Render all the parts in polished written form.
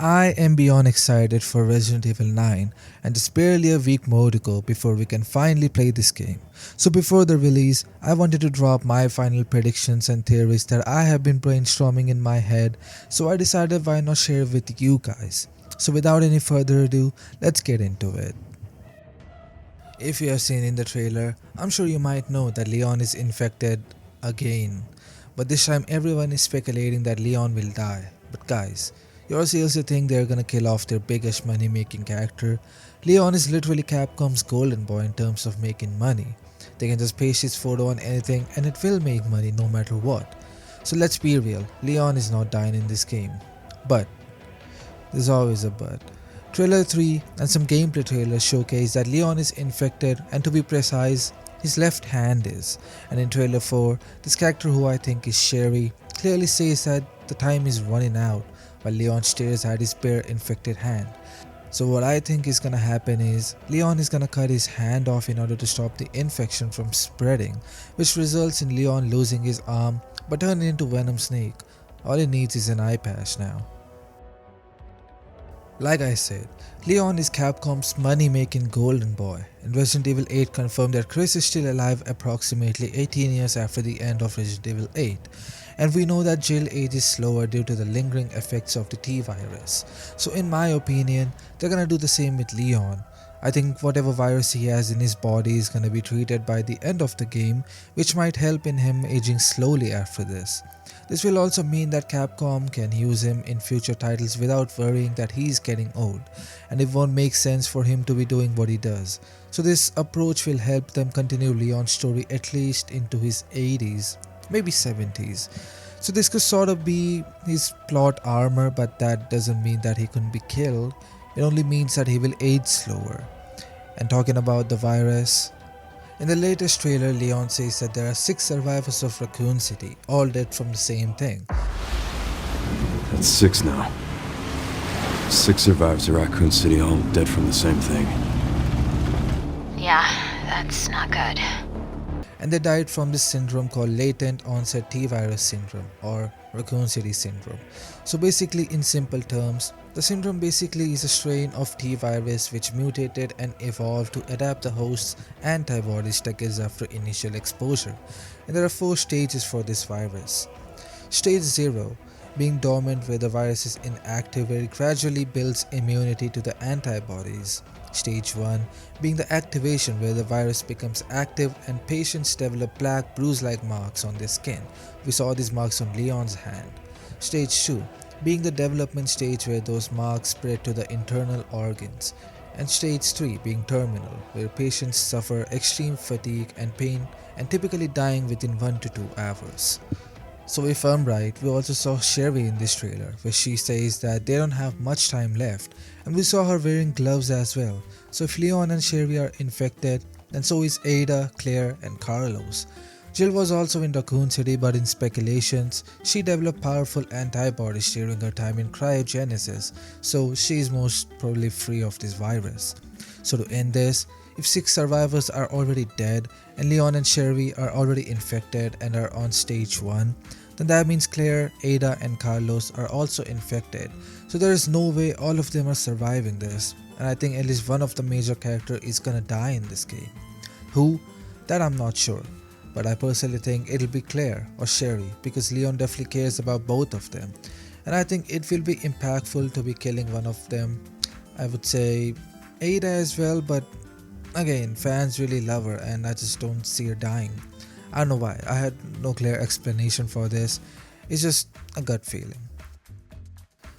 I am beyond excited for Resident Evil 9 and it's barely a week more to go before we can finally play this game. So before the release, I wanted to drop my final predictions and theories that I have been brainstorming in my head, so I decided why not share with you guys. So without any further ado, let's get into it. If you have seen in the trailer, I'm sure you might know that Leon is infected again. But this time everyone is speculating that Leon will die. But guys, you all seriously think they're gonna kill off their biggest money making character? Leon is literally Capcom's golden boy in terms of making money. They can just paste his photo on anything and it will make money no matter what. So let's be real, Leon is not dying in this game. But there's always a but. Trailer 3 and some gameplay trailers showcase that Leon is infected, and to be precise, his left hand is. And in trailer 4, this character, who I think is Sherry, clearly says that the time is running out while Leon stares at his bare infected hand. So what I think is gonna happen is Leon is gonna cut his hand off in order to stop the infection from spreading, which results in Leon losing his arm but turning into Venom Snake. All he needs is an eye patch now. Like I said, Leon is Capcom's money-making golden boy, and Resident Evil 8 confirmed that Chris is still alive approximately 18 years after the end of Resident Evil 8, and we know that Jill ages slower due to the lingering effects of the T-virus. So in my opinion, they're gonna do the same with Leon. I think whatever virus he has in his body is gonna be treated by the end of the game, which might help in him aging slowly after this. This will also mean that Capcom can use him in future titles without worrying that he's getting old, and it won't make sense for him to be doing what he does. So this approach will help them continue Leon's story at least into his 80s, maybe 70s. So this could sort of be his plot armor, but that doesn't mean that he couldn't be killed. It only means that he will age slower. And talking about the virus, in the latest trailer, Leon says that there are 6 survivors of Raccoon City, all dead from the same thing. That's 6 now. 6 survivors of Raccoon City, all dead from the same thing. Yeah, that's not good. And they died from this syndrome called latent onset T-virus syndrome, or Raccoon City syndrome. So basically, in simple terms, the syndrome basically is a strain of T-virus which mutated and evolved to adapt the host's antibodies decades after initial exposure. And there are 4 stages for this virus. Stage 0, being dormant, where the virus is inactive, where it gradually builds immunity to the antibodies. Stage 1, being the activation, where the virus becomes active and patients develop black bruise-like marks on their skin. We saw these marks on Leon's hand. Stage 2, being the development stage, where those marks spread to the internal organs. And stage 3, being terminal, where patients suffer extreme fatigue and pain and typically dying within 1 to 2 hours. So if I'm right, we also saw Sherry in this trailer, where she says that they don't have much time left, and we saw her wearing gloves as well. So if Leon and Sherry are infected, then so is Ada, Claire and Carlos. Jill was also in Raccoon City, but in speculations, she developed powerful antibodies during her time in cryogenesis, so she is most probably free of this virus. So to end this, if 6 survivors are already dead and Leon and Sherry are already infected and are on stage 1, then that means Claire, Ada and Carlos are also infected. So there is no way all of them are surviving this, and I think at least one of the major characters is gonna die in this game. Who? That I'm not sure. But I personally think it'll be Claire or Sherry, because Leon definitely cares about both of them. And I think it will be impactful to be killing one of them. I would say Ada as well, but again, fans really love her and I just don't see her dying. I don't know why, I had no clear explanation for this, it's just a gut feeling.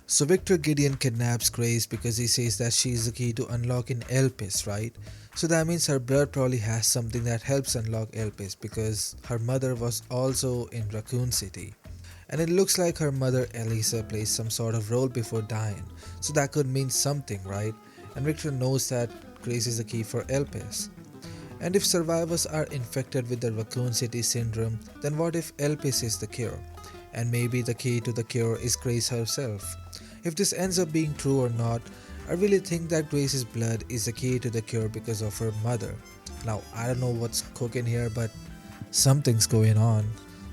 So Victor Gideon kidnaps Grace because he says that she is the key to unlocking Elpis, right? So that means her blood probably has something that helps unlock Elpis, because her mother was also in Raccoon City. And it looks like her mother Elisa plays some sort of role before dying, so that could mean something, right? And Victor knows that Grace is the key for Elpis. And if survivors are infected with the Raccoon City syndrome, then what if Elpis is the cure? And maybe the key to the cure is Grace herself. If this ends up being true or not, I really think that Grace's blood is the key to the cure because of her mother. Now, I don't know what's cooking here, but something's going on.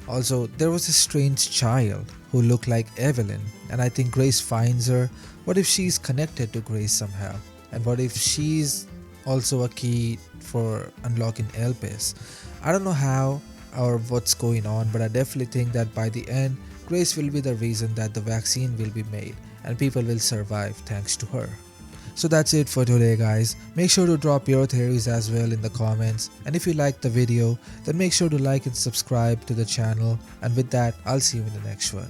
Also, there was a strange child who looked like Evelyn, and I think Grace finds her. What if she's connected to Grace somehow? And what if she's also a key for unlocking Elpis? I don't know how or what's going on, but I definitely think that by the end, Grace will be the reason that the vaccine will be made and people will survive thanks to her. So that's it for today guys. Make sure to drop your theories as well in the comments, and if you liked the video then make sure to like and subscribe to the channel, and with that I'll see you in the next one.